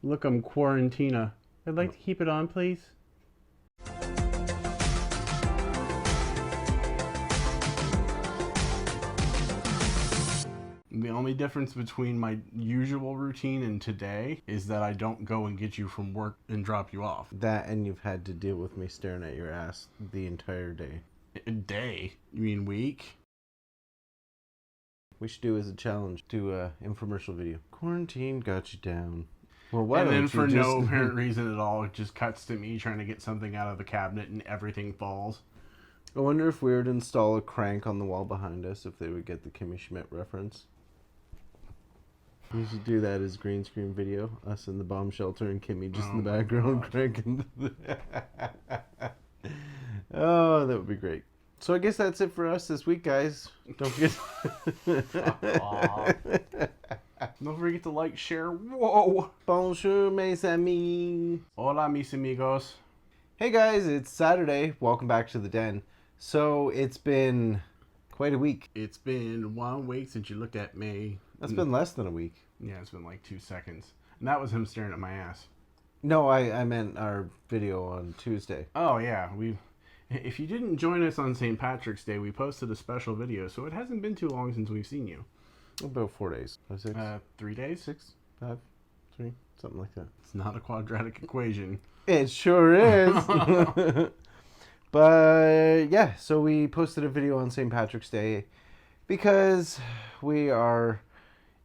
Look, I'm quarantina. I'd like to keep it on, please. The only difference between my usual routine and today is that I don't go and get you from work and drop you off. That, and you've had to deal with me staring at your ass the entire day. A day? You mean week? We should do as a challenge, do a infomercial video. Quarantine got you down. Well, why and don't then you for just... no apparent reason at all, it just cuts to me trying to get something out of the cabinet and everything falls. I wonder if we were to install a crank on the wall behind us, if they would get the Kimmy Schmidt reference. We should do that as green screen video. Us in the bomb shelter and Kimmy just in the background cranking. Oh, that would be great. So I guess that's it for us this week, guys. Don't forget. Don't forget to like, share. Whoa! Bonjour, mes amis. Hola, mis amigos. Hey guys, it's Saturday. Welcome back to the den. So it's been quite a week. It's been 1 week since you looked at me. That's been less than a week. Yeah, it's been like 2 seconds. And that was him staring at my ass. No, I meant our video on Tuesday. Oh, yeah. If you didn't join us on St. Patrick's Day, we posted a special video, so it hasn't been too long since we've seen you. About 4 days. 6? 3 days? 6, 5, 3, something like that. It's not a quadratic equation. It sure is. But yeah, so we posted a video on St. Patrick's Day because we are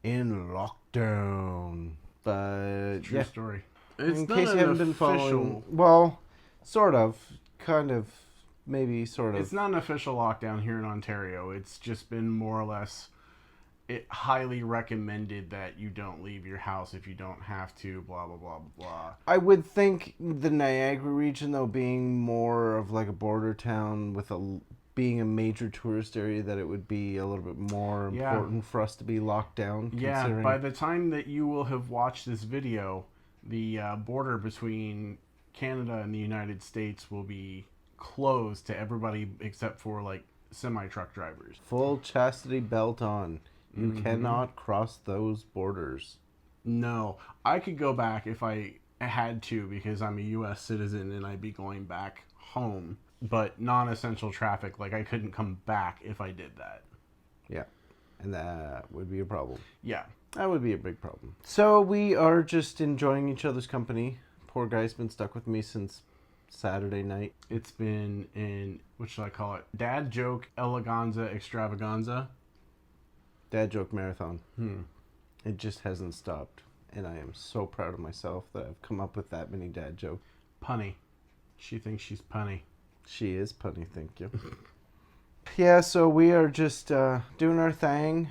in lockdown. But True yeah, story. in case you haven't been following, well, sort of, kind of, maybe sort of. It's not an official lockdown here in Ontario. It's just been more or less highly recommended that you don't leave your house if you don't have to, blah, blah, blah, blah. I would think the Niagara region, though, being more of like a border town with being a major tourist area, that it would be a little bit more important for us to be locked down. Yeah, by the time that you will have watched this video, the border between Canada and the United States will be closed to everybody except for like semi-truck drivers. Full chastity belt on. You cannot cross those borders. No, I could go back if I had to because I'm a U.S. citizen and I'd be going back home. But non-essential traffic, like I couldn't come back if I did that. Yeah, and that would be a problem. Yeah. That would be a big problem. So we are just enjoying each other's company. Poor guy's been stuck with me since Saturday night. It's been in, what should I call it? Dad joke eleganza extravaganza. Dad joke marathon. It just hasn't stopped. And I am so proud of myself that I've come up with that many dad jokes. Punny. She thinks she's punny. She is punny, thank you. Yeah, so we are just doing our thing.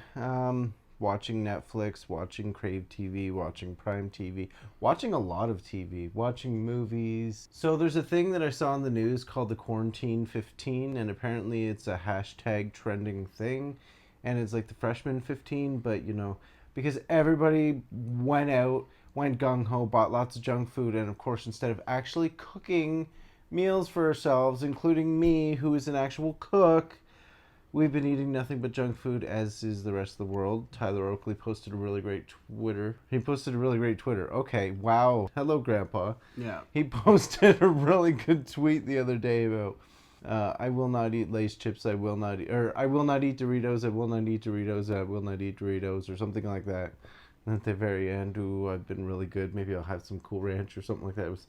Watching Netflix, watching Crave TV, watching Prime TV, watching a lot of TV, watching movies. So there's a thing that I saw in the news called the Quarantine 15, and apparently it's a hashtag trending thing. And it's like the freshman 15, but you know, because everybody went out, went gung-ho, bought lots of junk food, and of course, instead of actually cooking meals for ourselves, including me, who is an actual cook, we've been eating nothing but junk food, as is the rest of the world. Tyler Oakley posted a really great Twitter. Okay, wow. Hello, Grandpa. Yeah. He posted a really good tweet the other day about, I will not eat Lay's chips, I will not eat Doritos, I will not eat Doritos, I will not eat Doritos, or something like that. And at the very end, I've been really good, maybe I'll have some Cool Ranch or something like that.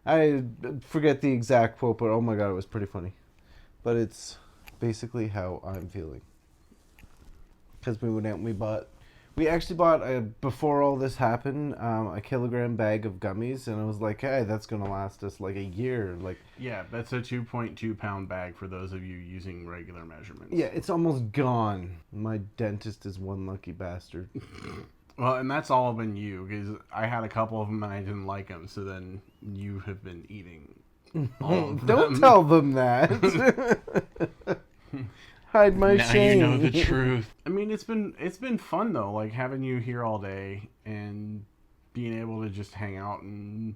I forget the exact quote, but oh my god, it was pretty funny. But it's basically how I'm feeling. Because we went out and we actually bought, before all this happened, a kilogram bag of gummies, and I was like, hey, that's going to last us like a year. Yeah, that's a 2.2 pound bag for those of you using regular measurements. Yeah, it's almost gone. My dentist is one lucky bastard. Well, and that's all been you, because I had a couple of them and I didn't like them, so then you have been eating all of them. Don't tell them that. Hide my shame. Now you know the truth. I mean, it's been fun though, like having you here all day and being able to just hang out and.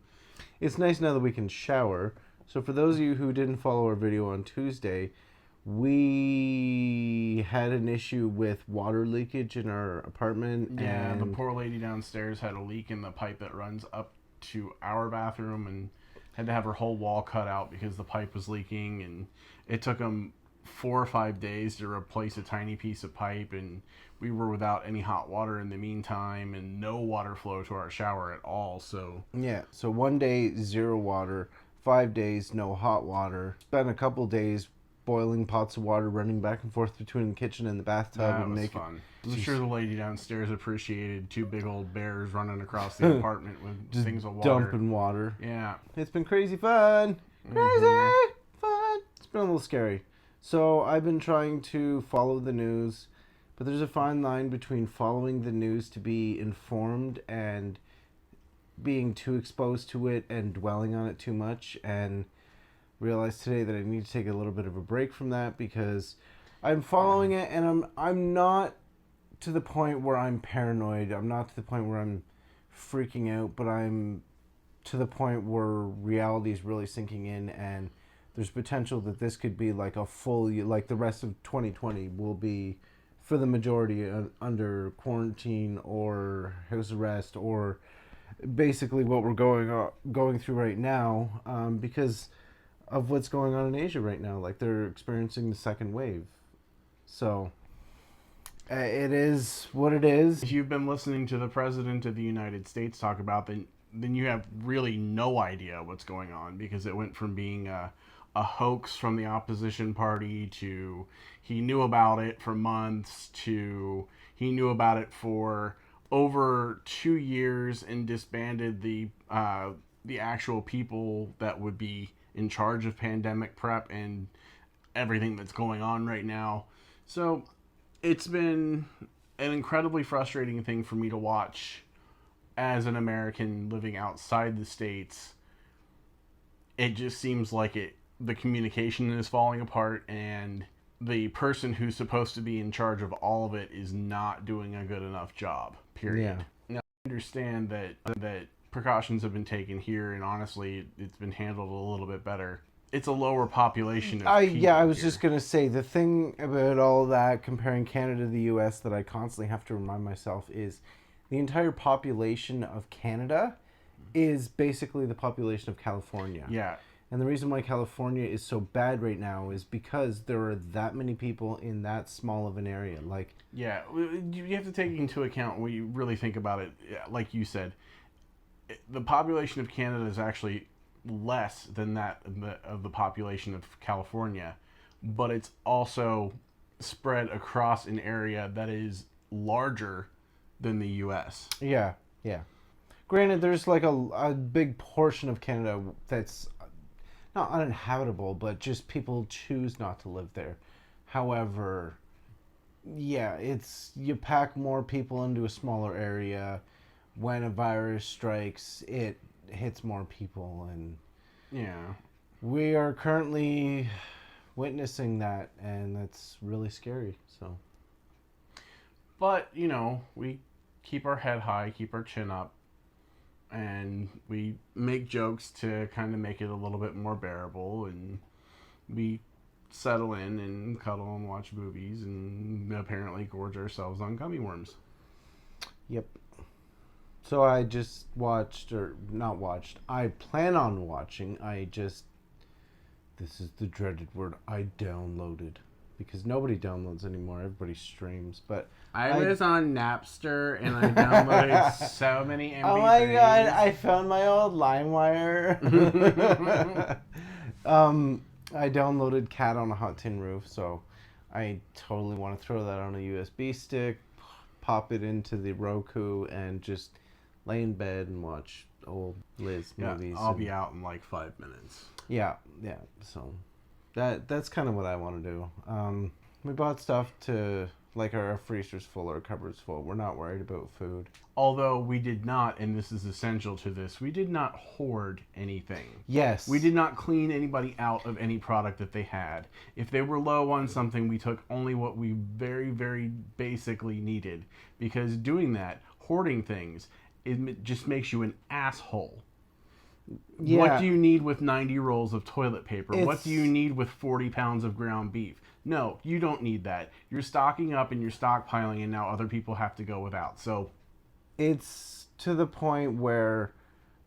It's nice now that we can shower. So for those of you who didn't follow our video on Tuesday, we had an issue with water leakage in our apartment. Yeah, and the poor lady downstairs had a leak in the pipe that runs up to our bathroom and had to have her whole wall cut out because the pipe was leaking, and it took them 4 or 5 days to replace a tiny piece of pipe, and we were without any hot water in the meantime and no water flow to our shower at all. So Yeah, so 1 day, 0 water, 5 days, no hot water. Spent a couple days boiling pots of water, running back and forth between the kitchen and the bathtub. that was fun. I'm sure the lady downstairs appreciated 2 big old bears running across the apartment with Just things of water. dumping water. Yeah. It's been crazy fun. Crazy fun. It's been a little scary. So I've been trying to follow the news, but there's a fine line between following the news to be informed and being too exposed to it and dwelling on it too much, and realized today that I need to take a little bit of a break from that because I'm following it and I'm not to the point where I'm paranoid. I'm not to the point where I'm freaking out, but I'm to the point where reality is really sinking in, and there's potential that this could be like a full year, like the rest of 2020 will be for the majority under quarantine or house arrest, or basically what we're going through right now, because of what's going on in Asia right now. Like, they're experiencing the second wave. So it is what it is. If you've been listening to the President of the United States talk about, then you have really no idea what's going on, because it went from being a hoax from the opposition party to he knew about it for months to he knew about it for over 2 years and disbanded the actual people that would be in charge of pandemic prep and everything that's going on right now. So it's been an incredibly frustrating thing for me to watch as an American living outside the States. It just seems like the communication is falling apart, and the person who's supposed to be in charge of all of it is not doing a good enough job, period. Yeah. Now, I understand that precautions have been taken here, and honestly, it's been handled a little bit better. It's a lower population of people Yeah, I was here. just going to say, the thing about all that, comparing Canada to the US, that I constantly have to remind myself is the entire population of Canada is basically the population of California. Yeah. And the reason why California is so bad right now is because there are that many people in that small of an area. Like, yeah, you have to take into account when you really think about it. Like you said, the population of Canada is actually less than that of the population of California, but it's also spread across an area that is larger than the U.S. yeah. Granted, there's like a big portion of Canada that's not uninhabitable, but just people choose not to live there. However, yeah, you pack more people into a smaller area. When a virus strikes, it hits more people, and Yeah. we are currently witnessing that, and that's really scary. So, But, we keep our head high, keep our chin up, and we make jokes to kind of make it a little bit more bearable, and we settle in and cuddle and watch movies and apparently gorge ourselves on gummy worms. yep. So I just watched, or not watched, I plan on watching, this is the dreaded word, I downloaded. Because nobody downloads anymore, everybody streams, but I was on Napster and I downloaded so many MP3s. oh my god, I found my old LimeWire. I downloaded Cat on a Hot Tin Roof, so I totally want to throw that on a USB stick, pop it into the Roku, and just lay in bed and watch old Liz movies. I'll be out in like 5 minutes. Yeah, so that's kind of what I want to do. We bought stuff to, like, our freezer's full, our cupboard's full. We're not worried about food. Although we did not, and this is essential to this, we did not hoard anything. Yes. We did not clean anybody out of any product that they had. If they were low on something, we took only what we very, very basically needed. Because doing that, hoarding things, it just makes you an asshole. Yeah. What do you need with 90 rolls of toilet paper? What It's- do you need with 40 pounds of ground beef? No, you don't need that. You're stocking up and you're stockpiling, and now other people have to go without. So It's to the point where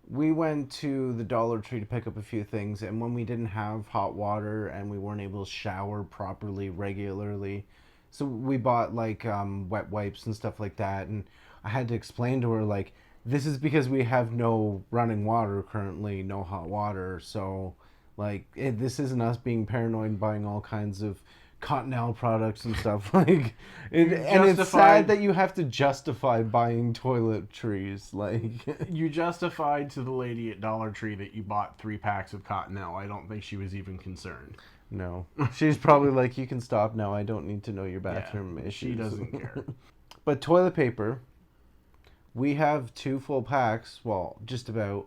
we went to the Dollar Tree to pick up a few things, and when we didn't have hot water and we weren't able to shower properly regularly, so we bought like wet wipes and stuff like that, and I had to explain to her like, this is because we have no running water currently, no hot water, so like this isn't us being paranoid and buying all kinds of Cottonelle products and stuff like it, and it's sad that you have to justify buying toiletries like You justified to the lady at Dollar Tree that you bought 3 packs of Cottonelle. I don't think she was even concerned. no, she's probably like, you can stop now, I don't need to know your bathroom issues. She doesn't care. But toilet paper, we have 2 full packs, well, just about,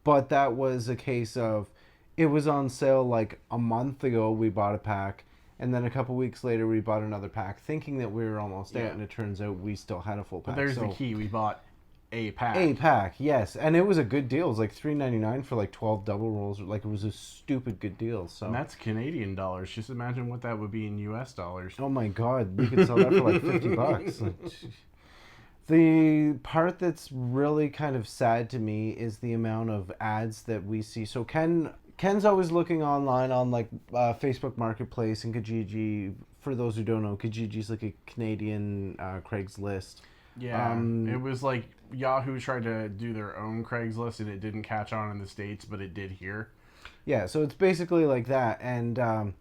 but that was a case of it was on sale like a month ago. We bought a pack, and then a couple weeks later we bought another pack thinking that we were almost out, and it turns out we still had a full pack. But there's the key. We bought a pack. A pack, yes. And it was a good deal. It was like $3.99 for like 12 double rolls. Like, it was a stupid good deal. So And that's Canadian dollars. Just imagine what that would be in US dollars. oh my god, we could sell that for like $50. Like, the part that's really kind of sad to me is the amount of ads that we see. So Ken's always looking online on like Facebook Marketplace and Kijiji. For those who don't know, Kijiji's like a Canadian Craigslist. Yeah, it was like Yahoo tried to do their own Craigslist and it didn't catch on in the States, but it did here. Yeah, so it's basically like that. And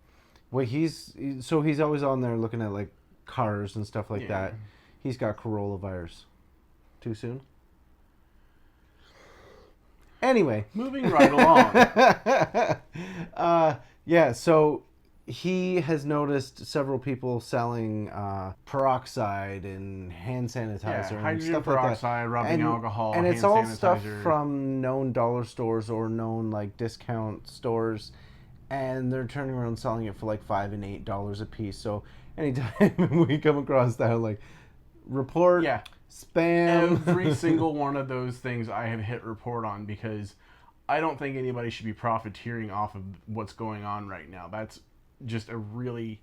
he's always on there looking at like cars and stuff like that. He's got Corolla virus. Too soon? Anyway. Moving right along. Yeah, so he has noticed several people selling peroxide and hand sanitizer and stuff peroxide, like that. rubbing alcohol, and it's hand all sanitizer. stuff from known dollar stores or known like discount stores, and they're turning around selling it for like $5 and $8 a piece. So anytime we come across that, like, report, spam. Every single one of those things I have hit report on, because I don't think anybody should be profiteering off of what's going on right now. That's just a really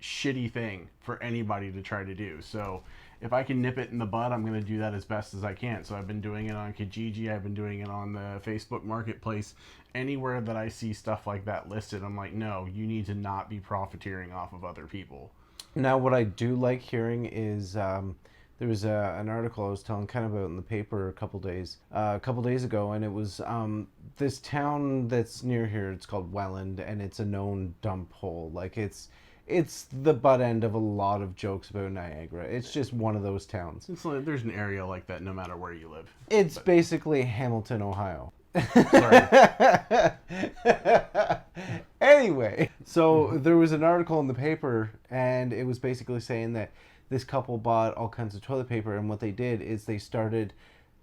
shitty thing for anybody to try to do. So if I can nip it in the bud, I'm going to do that as best as I can. So I've been doing it on Kijiji. I've been doing it on the Facebook Marketplace. Anywhere that I see stuff like that listed, I'm like, no, you need to not be profiteering off of other people. Now, what I do like hearing is there was an article I was telling kind of about in the paper a couple days ago, and it was this town that's near here. It's called Welland, and it's a known dump hole. Like, it's the butt end of a lot of jokes about Niagara. It's just one of those towns. It's like, there's an area like that no matter where you live. It's basically Hamilton, Ohio. Sorry. Anyway, so there was an article in the paper, and it was basically saying that this couple bought all kinds of toilet paper, and what they did is they started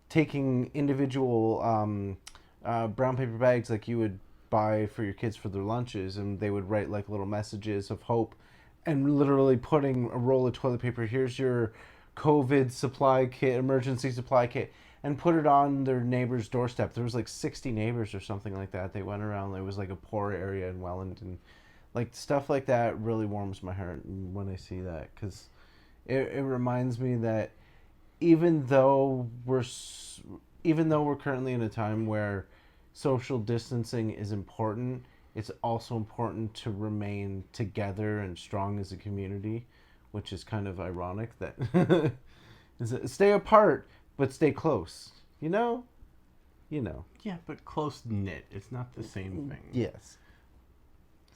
taking individual brown paper bags like you would buy for your kids for their lunches, and they would write like little messages of hope, and literally putting a roll of toilet paper, here's your COVID supply kit, emergency supply kit, and put it on their neighbor's doorstep. There was like 60 neighbors or something like that. They went around. It was like a poor area in Welland, and like stuff like that really warms my heart when I see that, because it reminds me that even though we're currently in a time where social distancing is important, it's also important to remain together and strong as a community, which is kind of ironic that stay apart but stay close. You know. Yeah, but close knit. It's not the same thing. Yes.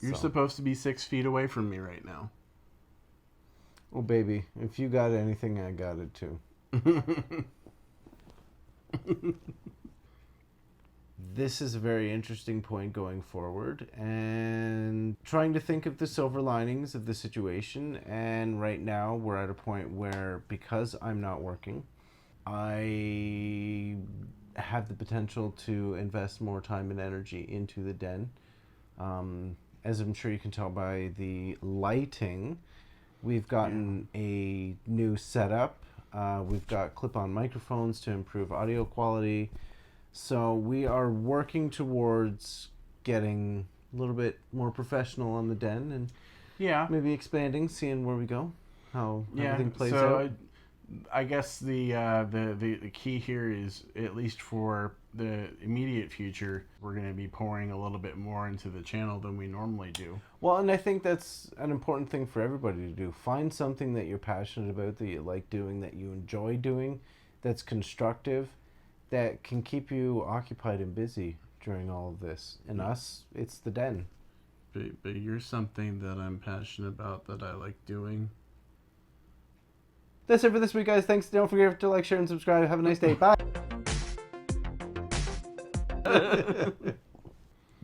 You're supposed to be 6 feet away from me right now. Well, baby, if you got anything, I got it too. This is a very interesting point going forward, and trying to think of the silver linings of the situation. And right now we're at a point where, because I'm not working, I have the potential to invest more time and energy into the den. As I'm sure you can tell by the lighting, we've gotten a new setup. We've got clip-on microphones to improve audio quality. So we are working towards getting a little bit more professional on the den, and maybe expanding, seeing where we go, how everything plays out. I guess the key here is, at least for the immediate future, we're going to be pouring a little bit more into the channel than we normally do. Well, and I think that's an important thing for everybody to do. Find something that you're passionate about, that you like doing, that you enjoy doing, that's constructive, that can keep you occupied and busy during all of this. And us, it's the den. But you're something that I'm passionate about, that I like doing. That's it for this week, guys. Thanks. Don't forget to like, share, and subscribe. Have a nice day. Bye.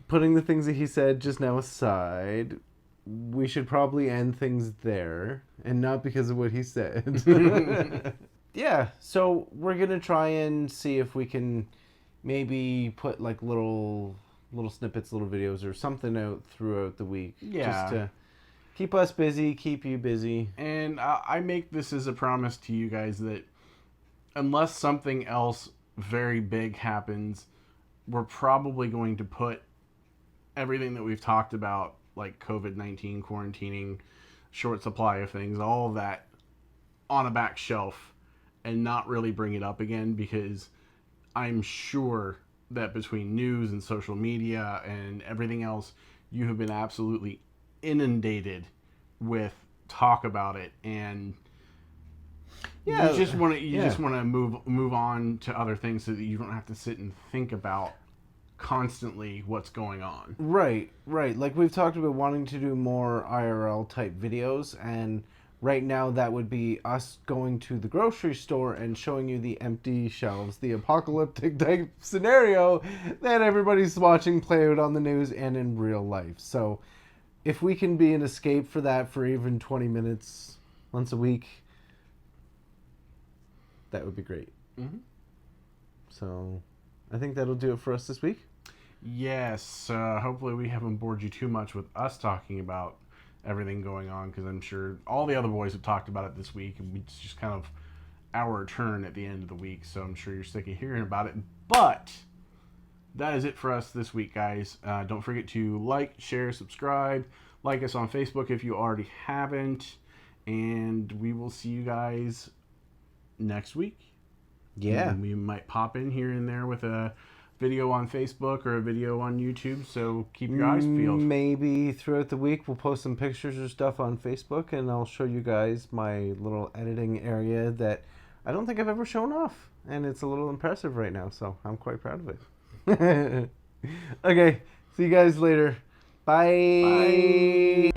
Putting the things that he said just now aside, we should probably end things there, and not because of what he said. Yeah, so we're gonna try and see if we can maybe put like little snippets, little videos, or something out throughout the week, just to keep us busy, keep you busy. And I make this as a promise to you guys that unless something else very big happens, we're probably going to put everything that we've talked about, like COVID-19, quarantining, short supply of things, all of that, on a back shelf and not really bring it up again, because I'm sure that between news and social media and everything else, you have been absolutely inundated with talk about it, and you just want to move on to other things so that you don't have to sit and think about constantly what's going on. Right. Like we've talked about wanting to do more IRL type videos, and right now that would be us going to the grocery store and showing you the empty shelves, the apocalyptic type scenario that everybody's watching play out on the news and in real life. So if we can be an escape for that for even 20 minutes once a week, that would be great. Mm-hmm. So I think that'll do it for us this week. Yes, hopefully we haven't bored you too much with us talking about everything going on, because I'm sure all the other boys have talked about it this week, and it's just kind of our turn at the end of the week, so I'm sure you're sick of hearing about it. But that is it for us this week, guys. Don't forget to like, share, subscribe. Like us on Facebook if you already haven't. And we will see you guys next week. Yeah. And we might pop in here and there with a video on Facebook or a video on YouTube, so keep your eyes peeled. Maybe throughout the week we'll post some pictures or stuff on Facebook, and I'll show you guys my little editing area that I don't think I've ever shown off, and it's a little impressive right now, so I'm quite proud of it. Okay, see you guys later. Bye.